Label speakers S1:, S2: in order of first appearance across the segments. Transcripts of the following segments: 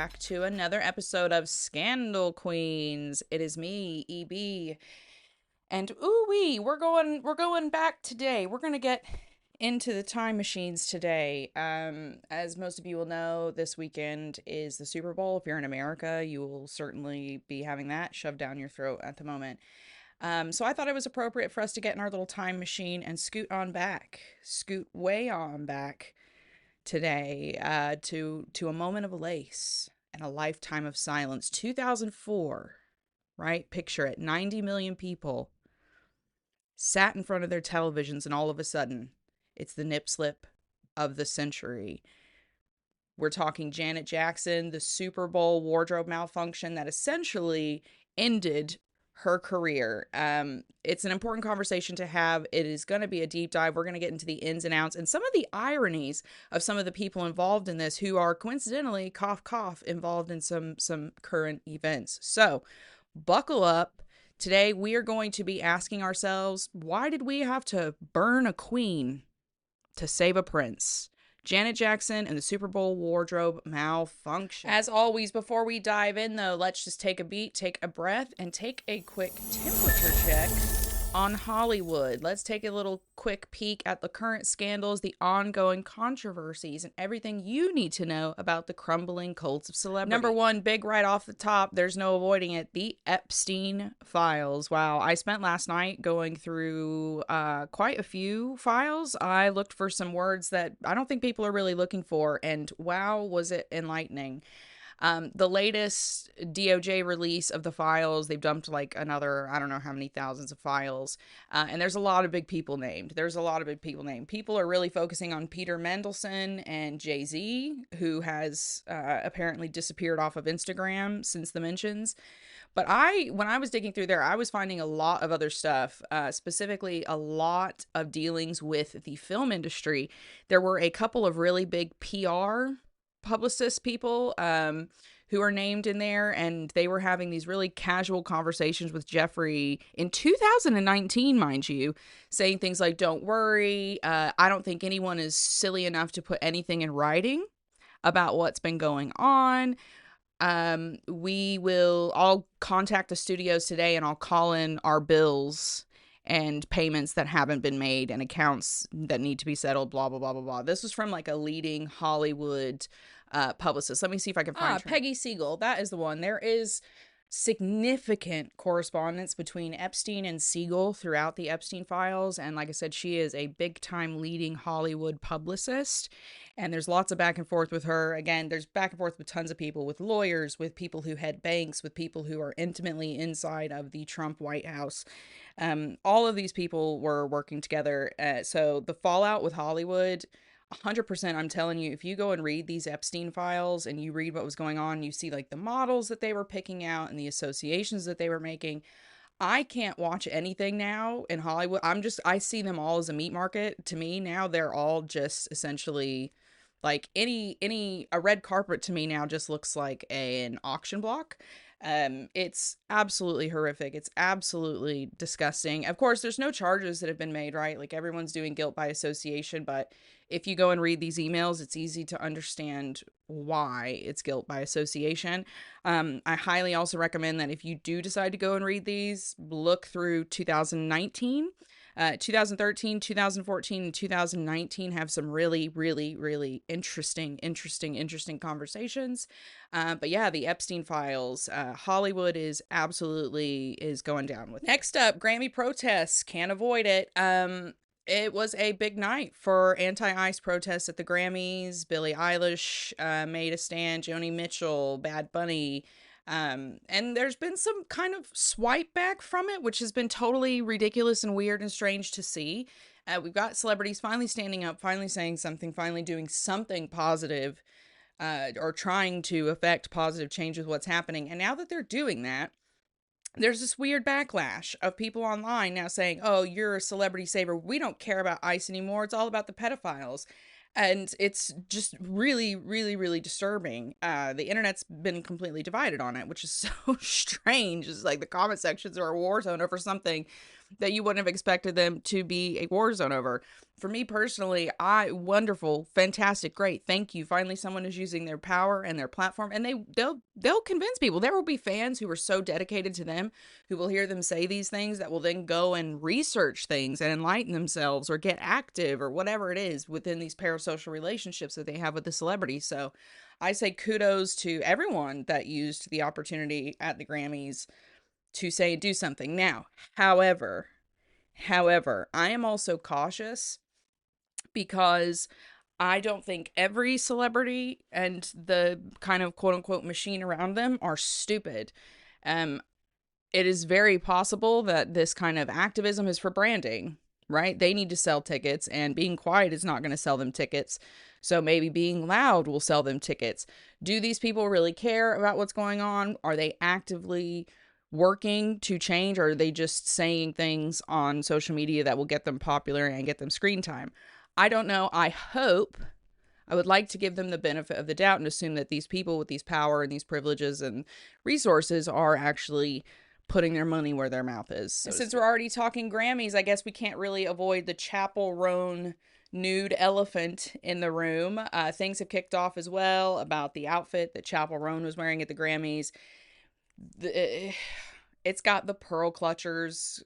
S1: back to another episode of Scandal Queens. It is me, EB, and we're going back today. We're gonna get into the time machines today. As most of you will know, this weekend is the Super Bowl. If you're in America, you will certainly be having that shoved down your throat at the moment. So I thought it was appropriate for us to get in our little time machine and scoot way on back today to a moment of lace and a lifetime of silence. 2004, right? Picture it. 90 million people sat in front of their televisions, and all of a sudden, it's the nip slip of the century. We're talking Janet Jackson, the Super Bowl wardrobe malfunction that essentially ended her career. It's an important conversation to have. It is going to be a deep dive. We're going to get into the ins and outs and some of the ironies of some of the people involved in this who are coincidentally, cough, cough, involved in some current events. So buckle up. Today, we are going to be asking ourselves, why did we have to burn a queen to save a prince? Janet Jackson and the Super Bowl wardrobe malfunction. As always, before we dive in, though, let's just take a beat, take a breath, and take a quick temperature check on Hollywood. Let's take a little quick peek at the current scandals, the ongoing controversies, and everything you need to know about the crumbling cults of celebrity. Number one, big right off the top, there's no avoiding it, the Epstein files. Wow, I spent last night going through quite a few files. I looked for some words that I don't think people are really looking for, and wow, was it enlightening. The latest DOJ release of the files, they've dumped like another, I don't know how many thousands of files. And there's a lot of big people named. People are really focusing on Peter Mandelson and Jay-Z, who has apparently disappeared off of Instagram since the mentions. But when I was digging through there, I was finding a lot of other stuff, specifically a lot of dealings with the film industry. There were a couple of really big PR publicist people who are named in there, and they were having these really casual conversations with Jeffrey in 2019, mind you, saying things like, don't worry, I don't think anyone is silly enough to put anything in writing about what's been going on. I'll contact the studios today and I'll call in our bills and payments that haven't been made and accounts that need to be settled, blah, blah, blah, blah, blah. This was from like a leading Hollywood publicist. Let me see if I can find Peggy Siegel. That is the one. There is significant correspondence between Epstein and Siegel throughout the Epstein files. And like I said, she is a big time leading Hollywood publicist. And there's lots of back and forth with her. Again, there's back and forth with tons of people, with lawyers, with people who head banks, with people who are intimately inside of the Trump White House. All of these people were working together. So the fallout with Hollywood, 100%, I'm telling you, if you go and read these Epstein files and you read what was going on, you see like the models that they were picking out and the associations that they were making. I can't watch anything now in Hollywood. I see them all as a meat market. To me now, they're all just essentially like a red carpet to me now just looks like an auction block. It's absolutely horrific. It's absolutely disgusting. Of course, there's no charges that have been made, right? Like everyone's doing guilt by association, but if you go and read these emails, it's easy to understand why it's guilt by association. I highly also recommend that if you do decide to go and read these, look through 2019. 2013, 2014, and 2019 have some really, really, really interesting conversations. But yeah, the Epstein files, Hollywood is going down with. Next up, Grammy protests, can't avoid it. It was a big night for anti-ICE protests at the Grammys. Billie Eilish made a stand, Joni Mitchell, Bad Bunny. And there's been some kind of swipe back from it, which has been totally ridiculous and weird and strange to see. We've got celebrities finally standing up, finally saying something, finally doing something positive, or trying to affect positive change with what's happening. And now that they're doing that, there's this weird backlash of people online now saying, oh, you're a celebrity saver. We don't care about ICE anymore. It's all about the pedophiles. And it's just really, really, really disturbing. The internet's been completely divided on it, which is so strange. It's like the comment sections are a war zone over something that you wouldn't have expected them to be a war zone over. For me personally, wonderful, fantastic, great. Thank you. Finally someone is using their power and their platform, and they'll convince people. There will be fans who are so dedicated to them who will hear them say these things that will then go and research things and enlighten themselves or get active or whatever it is within these parasocial relationships that they have with the celebrity. So I say kudos to everyone that used the opportunity at the Grammys to say do something. Now, however, I am also cautious because I don't think every celebrity and the kind of quote unquote machine around them are stupid. Um, it is very possible that this kind of activism is for branding, right? They need to sell tickets, and being quiet is not going to sell them tickets. So maybe being loud will sell them tickets. Do these people really care about what's going on? Are they actively working to change, or are they just saying things on social media that will get them popular and get them screen time? I don't know. I would like to give them the benefit of the doubt and assume that these people with these power and these privileges and resources are actually putting their money where their mouth is. So since we're already talking Grammys, I guess we can't really avoid the Chappell Roan nude elephant in the room. Things have kicked off as well about the outfit that Chappell Roan was wearing at the Grammys. It's got the pearl clutchers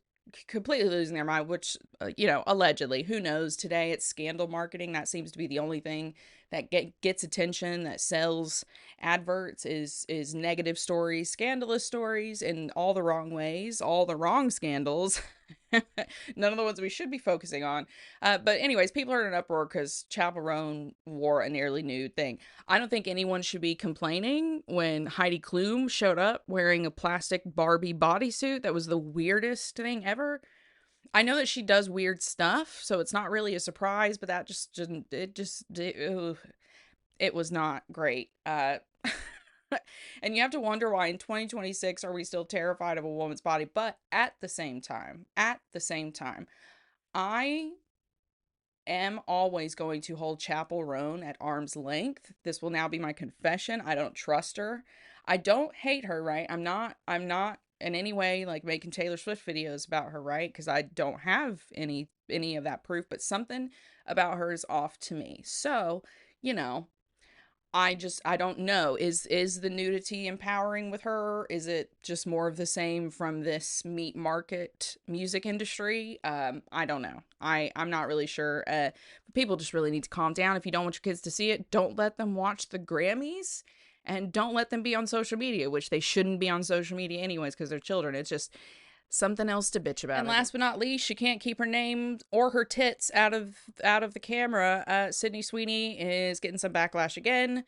S1: completely losing their mind, which, allegedly, who knows? Today it's scandal marketing. That seems to be the only thing that gets attention, that sells adverts, is negative stories, scandalous stories in all the wrong ways, all the wrong scandals. None of the ones we should be focusing on. But anyways, people are in an uproar because Chappell Roan wore a nearly nude thing. I don't think anyone should be complaining when Heidi Klum showed up wearing a plastic Barbie bodysuit. That was the weirdest thing ever. I know that she does weird stuff, so it's not really a surprise, but that just didn't, it was not great. And you have to wonder why in 2026 are we still terrified of a woman's body. But at the same time, I am always going to hold Chappell Roan at arm's length. This will now be my confession. I don't trust her. I don't hate her, right? I'm not in any way like making Taylor Swift videos about her, right? Because I don't have any of that proof, but something about her is off to me. So, I don't know. Is the nudity empowering with her? Is it just more of the same from this meat market music industry? I don't know. I'm not really sure. People just really need to calm down. If you don't want your kids to see it, don't let them watch the Grammys, and don't let them be on social media, which they shouldn't be on social media anyways because they're children. It's just something else to bitch about. And last but not least, she can't keep her name or her tits out of the camera. Sydney Sweeney is getting some backlash again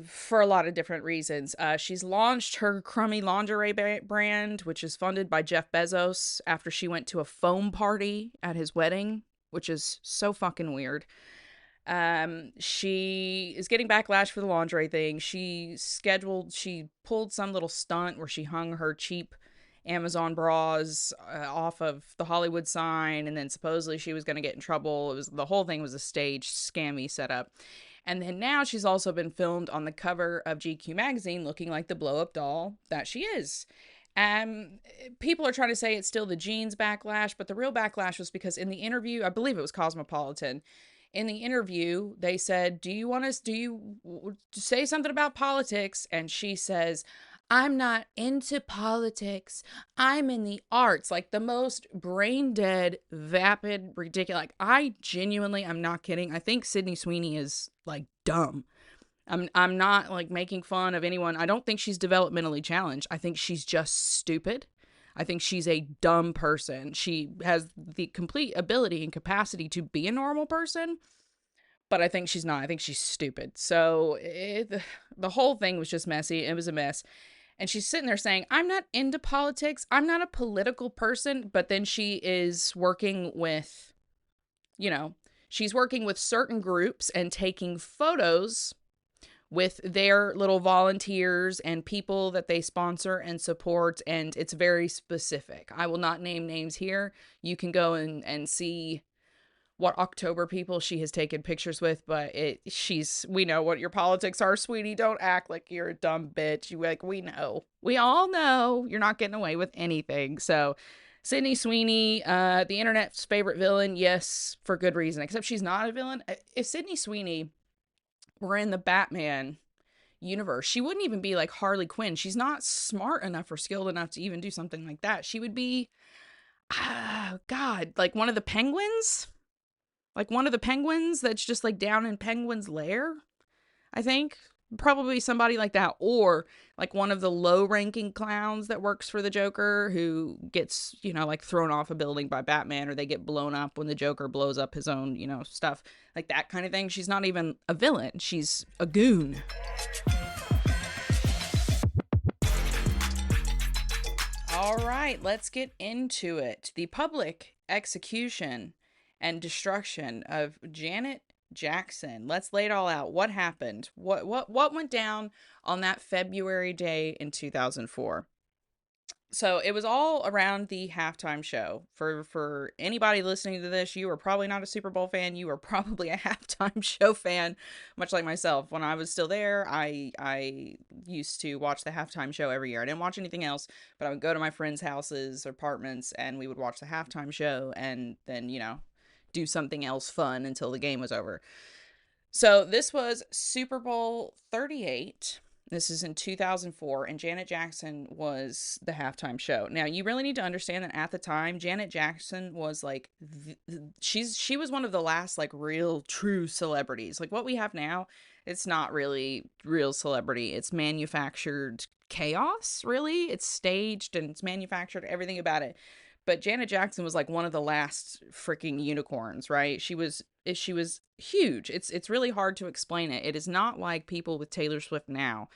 S1: for a lot of different reasons. She's launched her crummy lingerie brand, which is funded by Jeff Bezos, after she went to a foam party at his wedding, which is so fucking weird. She is getting backlash for the lingerie thing. She pulled some little stunt where she hung her cheap Amazon bras off of the Hollywood sign, and then supposedly she was going to get in trouble. The whole thing was a staged scammy setup. And then now she's also been filmed on the cover of GQ magazine looking like the blow-up doll that she is. People are trying to say it's still the jeans backlash, but the real backlash was because in the interview, I believe it was Cosmopolitan, in the interview, they said, do you say something about politics? And she says, I'm not into politics. I'm in the arts. Like the most brain dead, vapid, ridiculous. Like I'm not kidding. I think Sydney Sweeney is like dumb. I'm not like making fun of anyone. I don't think she's developmentally challenged. I think she's just stupid. I think she's a dumb person. She has the complete ability and capacity to be a normal person, but I think she's not. I think she's stupid. So the whole thing was just messy. It was a mess. And she's sitting there saying, I'm not into politics. I'm not a political person. But then she is working with, she's working with certain groups and taking photos with their little volunteers and people that they sponsor and support. And it's very specific. I will not name names here. You can go and see what October people she has taken pictures with, but we know what your politics are, sweetie. Don't act like you're a dumb bitch. We all know you're not getting away with anything. So Sydney Sweeney, the internet's favorite villain, yes, for good reason, except she's not a villain. If Sydney Sweeney were in the Batman universe, she wouldn't even be like Harley Quinn. She's not smart enough or skilled enough to even do something like that. She would be, God, like one of the penguins? Like one of the penguins that's just like down in Penguin's lair, I think. Probably somebody like that, or like one of the low-ranking clowns that works for the Joker who gets, like thrown off a building by Batman, or they get blown up when the Joker blows up his own, stuff. Like that kind of thing. She's not even a villain. She's a goon. All right, let's get into it. The public execution and destruction of Janet Jackson. Let's lay it all out. What happened? What went down on that February day in 2004? So it was all around the halftime show. For anybody listening to this, you are probably not a Super Bowl fan. You are probably a halftime show fan, much like myself. When I was still there, I used to watch the halftime show every year. I didn't watch anything else, but I would go to my friends' houses, apartments, and we would watch the halftime show, and then do something else fun until the game was over. So this was Super Bowl 38. This is in 2004, and Janet Jackson was the halftime show. Now, you really need to understand that at the time, Janet Jackson was like, she was one of the last like real true celebrities. Like what we have now, it's not really real celebrity. It's manufactured chaos, really. It's staged and it's manufactured, everything about it. But Janet Jackson was like one of the last freaking unicorns, right? She was huge. It's really hard to explain it. It is not like people with Taylor Swift now.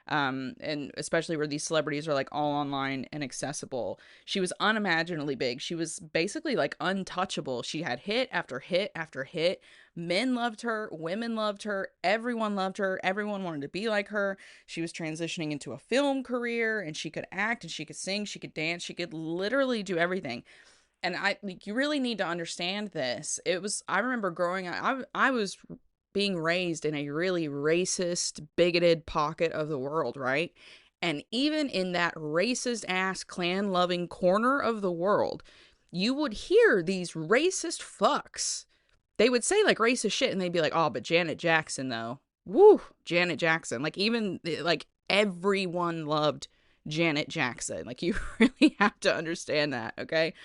S1: And especially where these celebrities are like all online and accessible. She was unimaginably big. She was basically like untouchable. She had hit after hit after hit. Men loved her, women loved her, everyone loved her, everyone wanted to be like her. She was transitioning into a film career, and she could act and she could sing, she could dance, she could literally do everything. And you really need to understand this. I remember growing up, I was being raised in a really racist, bigoted pocket of the world, right? And even in that racist ass Klan loving corner of the world, you would hear these racist fucks. They would say like racist shit, and they'd be like, oh, but Janet Jackson though. Woo, Janet Jackson. Like even like everyone loved Janet Jackson. Like you really have to understand that, okay?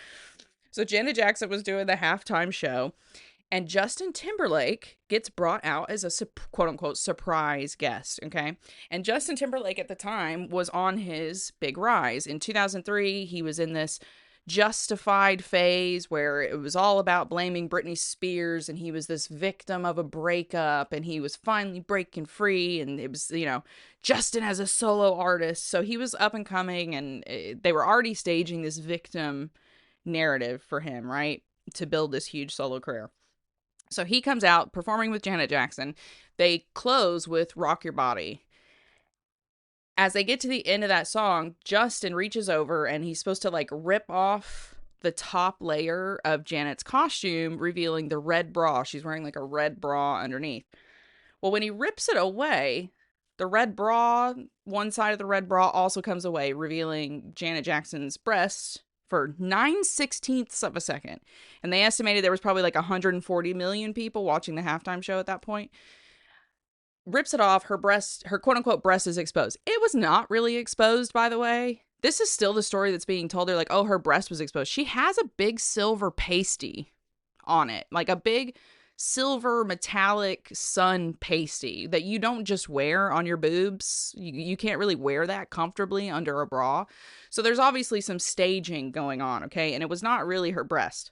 S1: So Janet Jackson was doing the halftime show, and Justin Timberlake gets brought out as a quote unquote surprise guest, okay? And Justin Timberlake at the time was on his big rise. In 2003, he was in this Justified phase where it was all about blaming Britney Spears, and he was this victim of a breakup, and he was finally breaking free, and it was, Justin as a solo artist. So he was up and coming, and they were already staging this victim narrative for him, right? To build this huge solo career. So he comes out performing with Janet Jackson. They close with Rock Your Body. As they get to the end of that song, Justin reaches over and he's supposed to like rip off the top layer of Janet's costume, revealing the red bra. She's wearing like a red bra underneath. Well, when he rips it away, the red bra, one side of the red bra also comes away, revealing Janet Jackson's breasts for 9/16 of a second. And they estimated there was probably like 140 million people watching the halftime show at that point. Rips it off, her quote unquote breast is exposed. It was not really exposed, by the way. This is still the story that's being told. They're like, oh, her breast was exposed. She has a big silver pasty on it, like a big silver metallic sun pasty that you don't just wear on your boobs. You can't really wear that comfortably under a bra. So there's obviously some staging going on, okay? And it was not really her breast.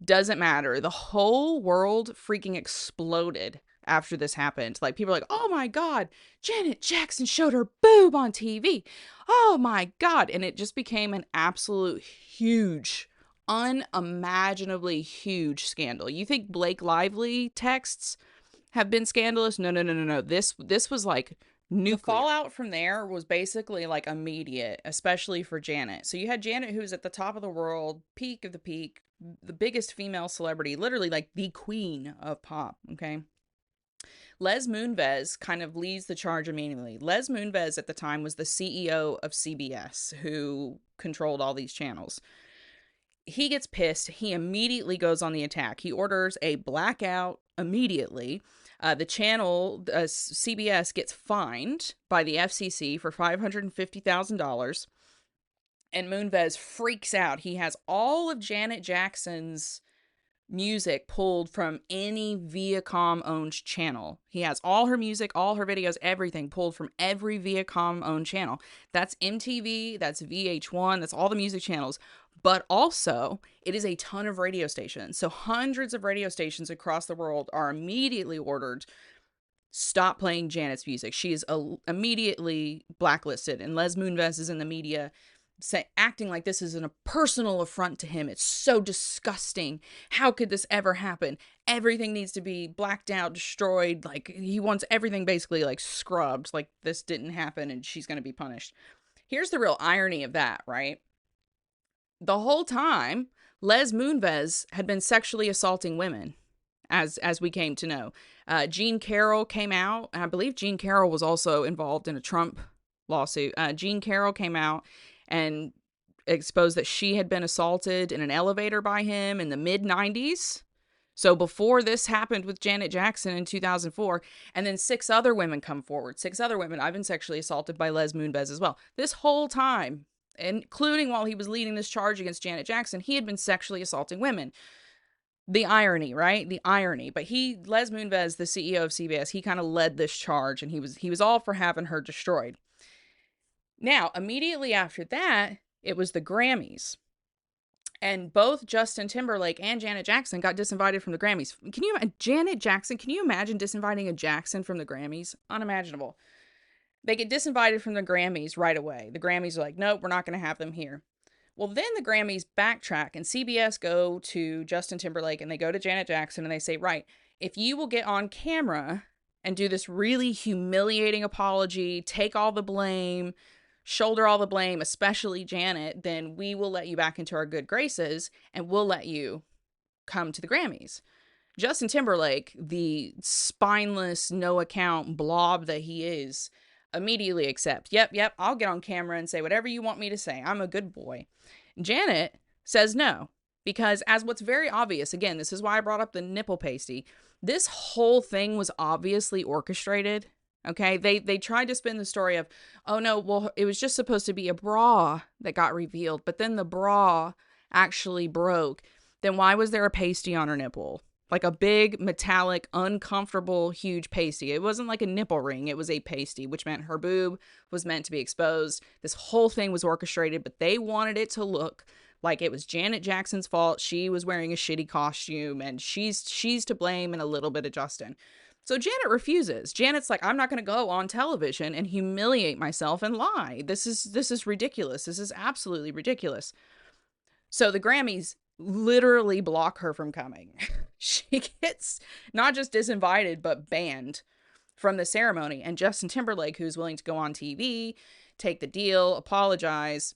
S1: Doesn't matter. The whole world freaking exploded after this happened. Like, people are like, oh my God, Janet Jackson showed her boob on TV. Oh my God. And it just became an absolute huge, unimaginably huge scandal. You think Blake Lively texts have been scandalous? No. This was like nuclear. The fallout from there was basically like immediate, especially for Janet. So you had Janet, who's at the top of the world, peak of the peak, the biggest female celebrity, literally like the queen of pop, okay? Les Moonves kind of leads the charge immediately. Les Moonves at the time was the CEO of CBS, who controlled all these channels. he gets pissed. He immediately goes on the attack. He orders a blackout immediately. The channel, CBS, gets fined by the FCC for $550,000. And Moonves freaks out. He has all of Janet Jackson's music pulled from any Viacom owned channel. He has all her music, all her videos, everything pulled from every Viacom owned channel. That's MTV, that's VH1, that's all the music channels. But also, it is a ton of radio stations. So hundreds of radio stations across the world are immediately ordered, stop playing Janet's music. She is immediately blacklisted, and Les Moonves is in the media acting like this is a personal affront to him. It's so disgusting. How could this ever happen? Everything needs to be blacked out, destroyed. Like, he wants everything basically like scrubbed, like this didn't happen and she's going to be punished. Here's the real irony of that, right? The whole time, Les Moonves had been sexually assaulting women, as we came to know. Jean Carroll came out, and I believe Jean Carroll was also involved in a Trump lawsuit. Jean Carroll came out and exposed that she had been assaulted in an elevator by him in the mid-90s. So before this happened with Janet Jackson in 2004, and then 6 other women come forward. 6 other women, I've been sexually assaulted by Les Moonves as well. This whole time, including while he was leading this charge against Janet Jackson, he had been sexually assaulting women. The irony, right? The irony. But Les Moonves, the CEO of CBS, he kind of led this charge, and he was all for having her destroyed. Now, immediately after that, it was the Grammys. And both Justin Timberlake and Janet Jackson got disinvited from the Grammys. Janet Jackson, can you imagine disinviting a Jackson from the Grammys? Unimaginable. They get disinvited from the Grammys right away. The Grammys are like, nope, we're not going to have them here. Well, then the Grammys backtrack, and CBS go to Justin Timberlake, and they go to Janet Jackson, and they say, right, if you will get on camera and do this really humiliating apology, take all the blame, shoulder all the blame, especially Janet, then we will let you back into our good graces and we'll let you come to the Grammys. Justin Timberlake, the spineless, no account blob that he is, immediately accept. Yep, I'll get on camera and say whatever you want me to say. I'm a good boy. Janet says no, because as what's very obvious, again, this is why I brought up the nipple pasty. This whole thing was obviously orchestrated. Okay, they tried to spin the story of, oh no, well, it was just supposed to be a bra that got revealed, but then the bra actually broke. Then why was there a pasty on her nipple? Like a big, metallic, uncomfortable, huge pasty. It wasn't like a nipple ring, it was a pasty, which meant her boob was meant to be exposed. This whole thing was orchestrated, but they wanted it to look like it was Janet Jackson's fault. She was wearing a shitty costume, and she's to blame, and a little bit of Justin. So Janet refuses. Janet's like, I'm not going to go on television and humiliate myself and lie. This is ridiculous. This is absolutely ridiculous. So the Grammys literally block her from coming. She gets not just disinvited, but banned from the ceremony. And Justin Timberlake, who's willing to go on TV, take the deal, apologize,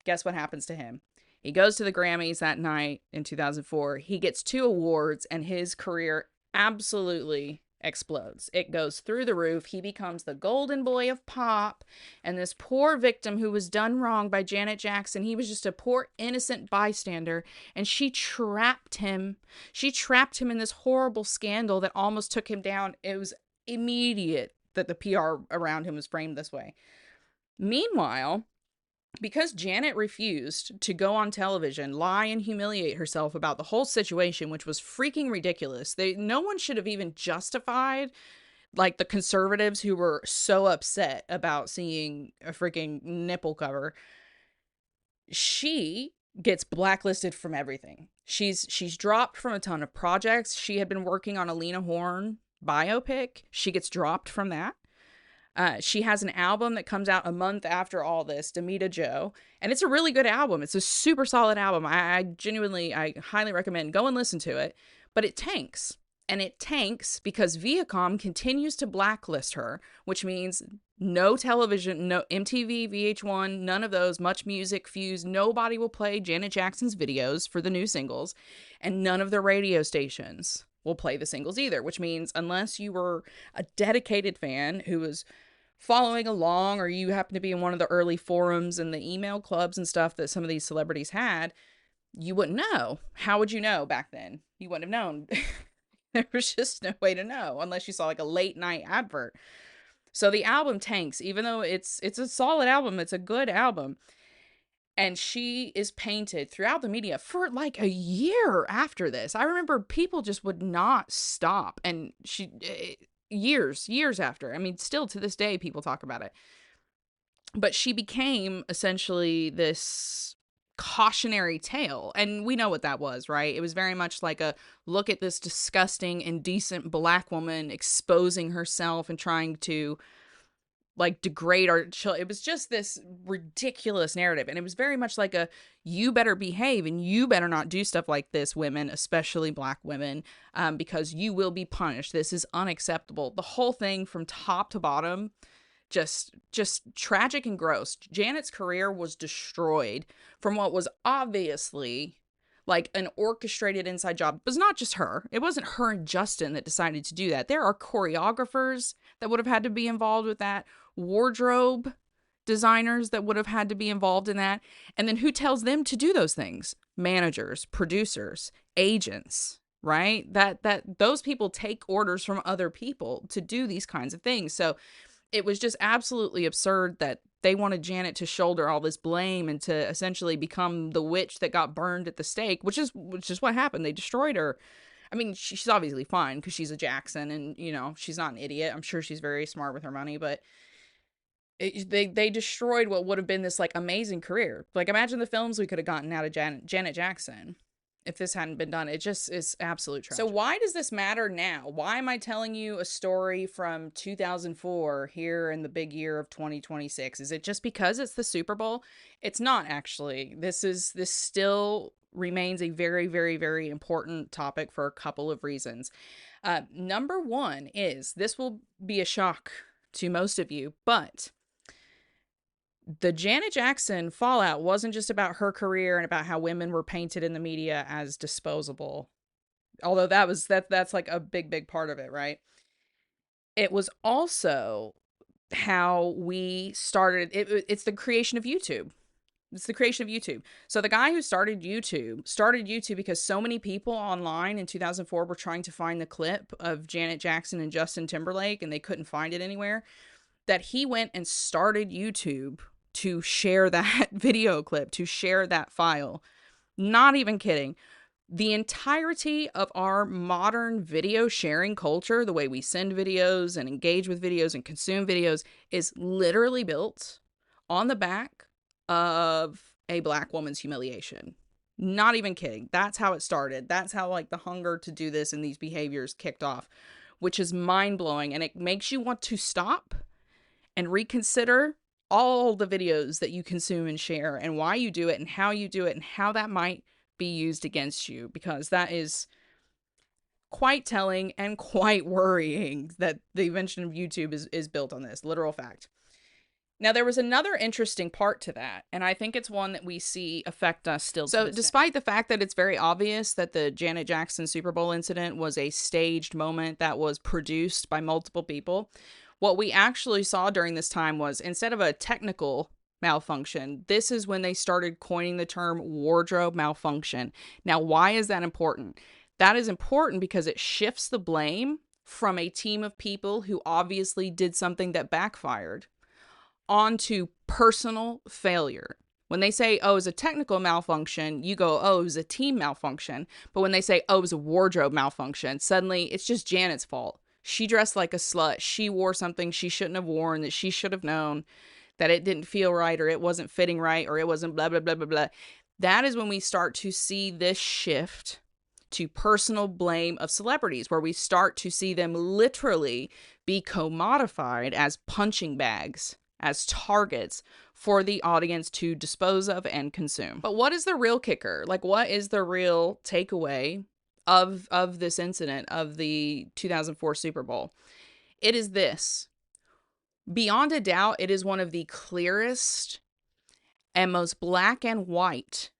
S1: guess what happens to him? He goes to the Grammys that night in 2004. He gets 2 awards, and his career absolutely explodes. It goes through the roof. He becomes the golden boy of pop, and this poor victim who was done wrong by Janet Jackson, he was just a poor innocent bystander, and she trapped him. She trapped him in this horrible scandal that almost took him down. It was immediate that the PR around him was framed this way. Meanwhile, because Janet refused to go on television, lie, and humiliate herself about the whole situation, which was freaking ridiculous. No one should have even justified, like, the conservatives who were so upset about seeing a freaking nipple cover. She gets blacklisted from everything. She's dropped from a ton of projects. She had been working on a Lena Horne biopic. She gets dropped from that. She has an album that comes out a month after all this, Demita Joe, and it's a really good album. It's a super solid album. I highly recommend go and listen to it, but it tanks. And it tanks because Viacom continues to blacklist her, which means no television, no MTV, VH1, none of those, Much Music, Fuse, nobody will play Janet Jackson's videos for the new singles, and none of the radio stations will play the singles either, which means unless you were a dedicated fan who was following along, or you happen to be in one of the early forums and the email clubs and stuff that some of these celebrities had, You wouldn't know. How would you know back then? You wouldn't have known. There was just no way to know unless you saw like a late night advert. So the album tanks, even though it's a solid album, it's a good album. And she is painted throughout the media for like a year after this. I remember people just would not stop. And years after. I mean, still to this day, people talk about it. But she became essentially this cautionary tale. And we know what that was, right? It was very much like a look at this disgusting, indecent black woman exposing herself and trying to like degrade our children. It was just this ridiculous narrative. And it was very much like a, you better behave and you better not do stuff like this, women, especially black women, because you will be punished. This is unacceptable. The whole thing from top to bottom, just tragic and gross. Janet's career was destroyed from what was obviously like an orchestrated inside job. It was not just her. It wasn't her and Justin that decided to do that. There are choreographers that would have had to be involved with that, wardrobe designers that would have had to be involved in that. And then who tells them to do those things? Managers, producers, agents, right? That those people take orders from other people to do these kinds of things. So it was just absolutely absurd that they wanted Janet to shoulder all this blame and to essentially become the witch that got burned at the stake, which is what happened. They destroyed her. I mean, she's obviously fine because she's a Jackson and, you know, she's not an idiot. I'm sure she's very smart with her money, but they destroyed what would have been this like amazing career. Like imagine the films we could have gotten out of Janet Jackson if this hadn't been done. It just is absolute tragic. So why does this matter now? Why am I telling you a story from 2004 here in the big year of 2026? Is it just because it's the Super Bowl? It's not actually. This still remains a very, very, very important topic for a couple of reasons. Number one is, this will be a shock to most of you, but the Janet Jackson fallout wasn't just about her career and about how women were painted in the media as disposable. Although that's like a big part of it, right? It was also how we started it's the creation of YouTube. It's the creation of YouTube. So the guy who started YouTube because so many people online in 2004 were trying to find the clip of Janet Jackson and Justin Timberlake and they couldn't find it anywhere, that he went and started YouTube to share that video clip, to share that file. Not even kidding. The entirety of our modern video sharing culture, the way we send videos and engage with videos and consume videos, is literally built on the back of a black woman's humiliation. Not even kidding. That's how it started. That's how like the hunger to do this and these behaviors kicked off, which is mind-blowing. And it makes you want to stop and reconsider all the videos that you consume and share and why you do it and how you do it and how that might be used against you, because that is quite telling and quite worrying that the invention of YouTube is built on this literal fact. Now, there was another interesting part to that, and I think it's one that we see affect us still. So despite the fact that it's very obvious that the Janet Jackson Super Bowl incident was a staged moment that was produced by multiple people, what we actually saw during this time was, instead of a technical malfunction, this is when they started coining the term wardrobe malfunction. Now, why is that important? That is important because it shifts the blame from a team of people who obviously did something that backfired onto personal failure. When they say, oh, it was a technical malfunction, you go, oh, it was a team malfunction. But when they say, oh, it was a wardrobe malfunction, suddenly it's just Janet's fault. She dressed like a slut. She wore something she shouldn't have worn, that she should have known that it didn't feel right, or it wasn't fitting right, or it wasn't blah, blah, blah, blah, blah. That is when we start to see this shift to personal blame of celebrities, where we start to see them literally be commodified as punching bags, as targets for the audience to dispose of and consume. But what is the real kicker? Like, what is the real takeaway of this incident, of the 2004 Super Bowl? It is this. Beyond a doubt, it is one of the clearest and most black and white,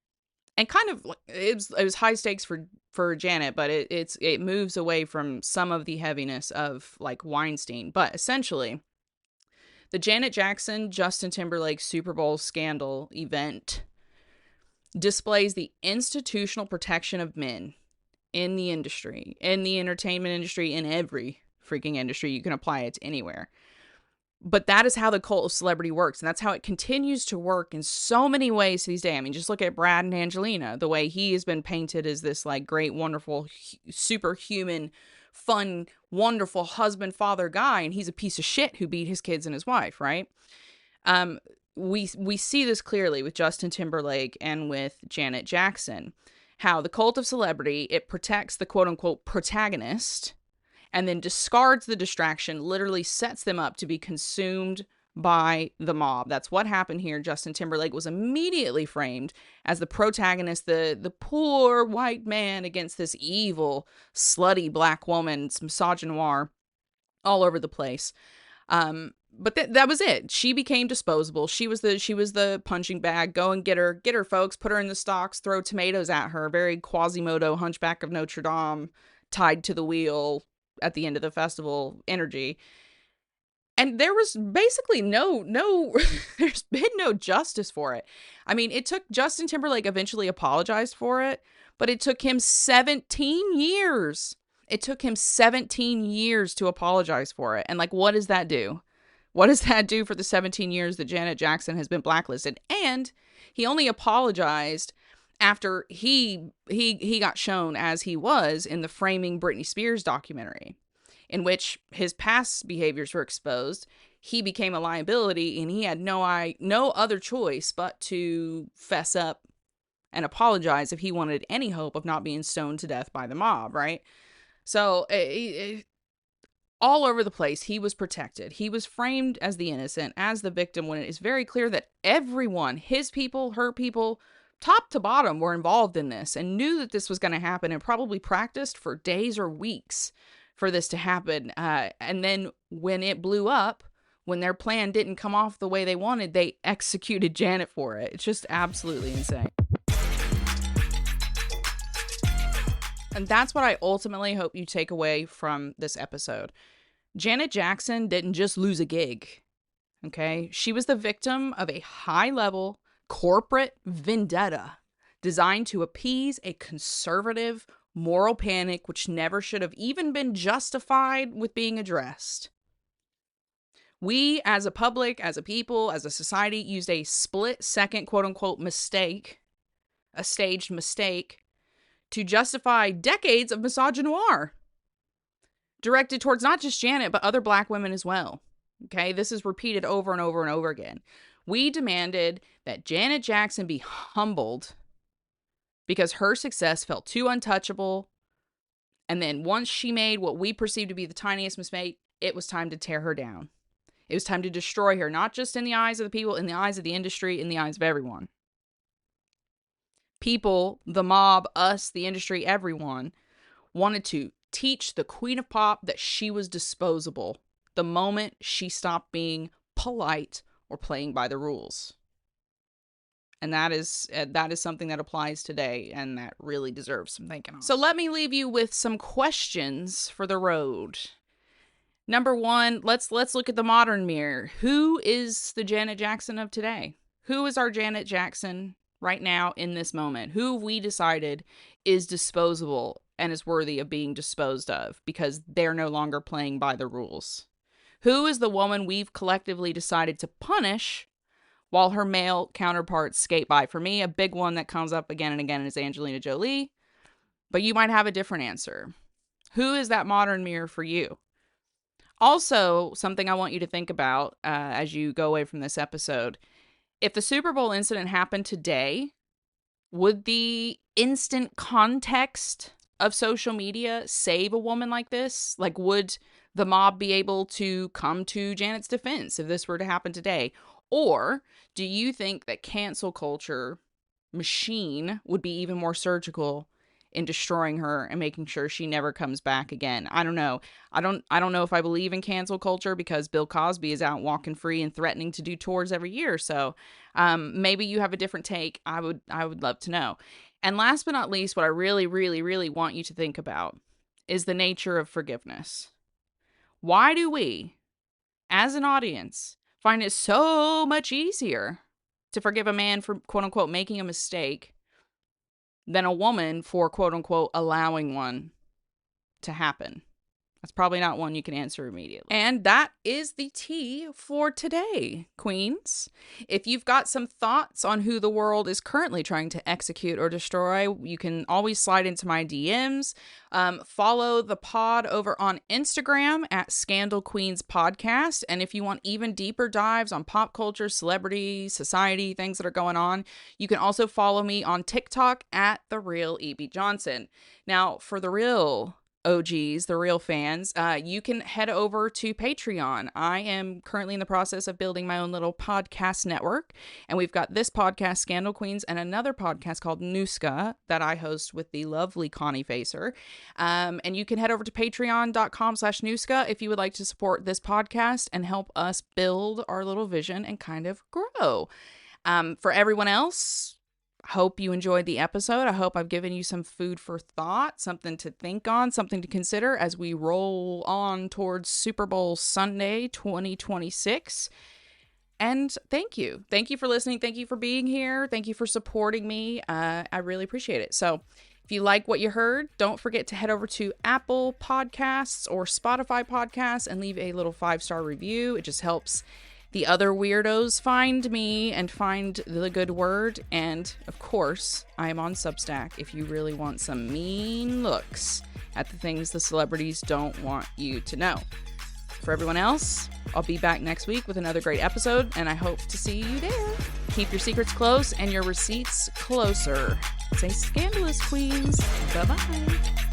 S1: and kind of, it was high stakes for Janet, but it moves away from some of the heaviness of like Weinstein. But essentially, the Janet Jackson, Justin Timberlake Super Bowl scandal event displays the institutional protection of men in the industry, in the entertainment industry, in every freaking industry. You can apply it to anywhere. But that is how the cult of celebrity works. And that's how it continues to work in so many ways these days. I mean, just look at Brad and Angelina, the way he has been painted as this like great, wonderful, superhuman, fun, wonderful husband, father guy. And he's a piece of shit who beat his kids and his wife, right? We see this clearly with Justin Timberlake and with Janet Jackson. How the cult of celebrity, it protects the quote unquote protagonist and then discards the distraction, literally sets them up to be consumed by the mob. That's what happened here. Justin Timberlake was immediately framed as the protagonist, the poor white man against this evil, slutty black woman, misogynoir all over the place. But that was it. She became disposable. She was the punching bag. Go and get her, folks. Put her in the stocks. Throw tomatoes at her. Very Quasimodo, Hunchback of Notre Dame, tied to the wheel at the end of the festival energy. And there was basically no there's been no justice for it. I mean, it took Justin Timberlake eventually apologized for it, but it took him 17 years. It took him 17 years to apologize for it. And like, what does that do? What does that do for the 17 years that Janet Jackson has been blacklisted? And he only apologized after he got shown as he was in the Framing Britney Spears documentary, in which his past behaviors were exposed. He became a liability, and he had no other choice but to fess up and apologize if he wanted any hope of not being stoned to death by the mob, right? So all over the place, he was protected. He was framed as the innocent, as the victim, when it is very clear that everyone, his people, her people, top to bottom, were involved in this and knew that this was going to happen and probably practiced for days or weeks for this to happen. And then when it blew up, when their plan didn't come off the way they wanted, they executed Janet for it. It's just absolutely insane. And that's what I ultimately hope you take away from this episode. Janet Jackson didn't just lose a gig, okay? She was the victim of a high-level corporate vendetta designed to appease a conservative moral panic which never should have even been justified with being addressed. We, as a public, as a people, as a society, used a split-second quote-unquote mistake, a staged mistake, to justify decades of misogynoir directed towards not just Janet, but other black women as well. Okay, this is repeated over and over and over again. We demanded that Janet Jackson be humbled because her success felt too untouchable. And then once she made what we perceived to be the tiniest mistake, it was time to tear her down. It was time to destroy her, not just in the eyes of the people, in the eyes of the industry, in the eyes of everyone. People, the mob, us, the industry, everyone wanted to teach the Queen of Pop that she was disposable the moment she stopped being polite or playing by the rules. And that is something that applies today and that really deserves some thinking on. So let me leave you with some questions for the road. Number one, let's look at the modern mirror. Who is the Janet Jackson of today? Who is our Janet Jackson right now in this moment? Who have we decided is disposable and is worthy of being disposed of because they're no longer playing by the rules? Who is the woman we've collectively decided to punish while her male counterparts skate by? For me, a big one that comes up again and again is Angelina Jolie, but you might have a different answer. Who is that modern mirror for you? Also, something I want you to think about as you go away from this episode. If the Super Bowl incident happened today, would the instant context of social media save a woman like this? Like, would the mob be able to come to Janet's defense if this were to happen today? Or do you think that cancel culture machine would be even more surgical in destroying her and making sure she never comes back again? I don't know. I don't know if I believe in cancel culture because Bill Cosby is out walking free and threatening to do tours every year. So maybe you have a different take. I would love to know. And last but not least, what I really, really, really want you to think about is the nature of forgiveness. Why do we, as an audience, find it so much easier to forgive a man for quote unquote making a mistake than a woman for quote unquote allowing one to happen? That's probably not one you can answer immediately. And that is the tea for today, queens. If you've got some thoughts on who the world is currently trying to execute or destroy, you can always slide into my DMs. Follow the pod over on Instagram at Scandal Queens Podcast. And if you want even deeper dives on pop culture, celebrity, society, things that are going on, you can also follow me on TikTok at The Real E.B. Johnson. Now, for the real OGs, the real fans, you can head over to Patreon. I am currently in the process of building my own little podcast network, and we've got this podcast, Scandal Queens, and another podcast called Nooska that I host with the lovely Connie Facer. And you can head over to patreon.com/Nooska if you would like to support this podcast and help us build our little vision and kind of grow. For everyone else, hope you enjoyed the episode. I hope I've given you some food for thought, something to think on, something to consider as we roll on towards Super Bowl Sunday 2026. And thank you. Thank you for listening. Thank you for being here. Thank you for supporting me. I really appreciate it. So if you like what you heard, don't forget to head over to Apple Podcasts or Spotify Podcasts and leave a little 5-star review. It just helps the other weirdos find me and find the good word. And of course, I am on Substack if you really want some mean looks at the things the celebrities don't want you to know. For everyone else, I'll be back next week with another great episode, and I hope to see you there. Keep your secrets close and your receipts closer. Stay scandalous, queens. Bye-bye.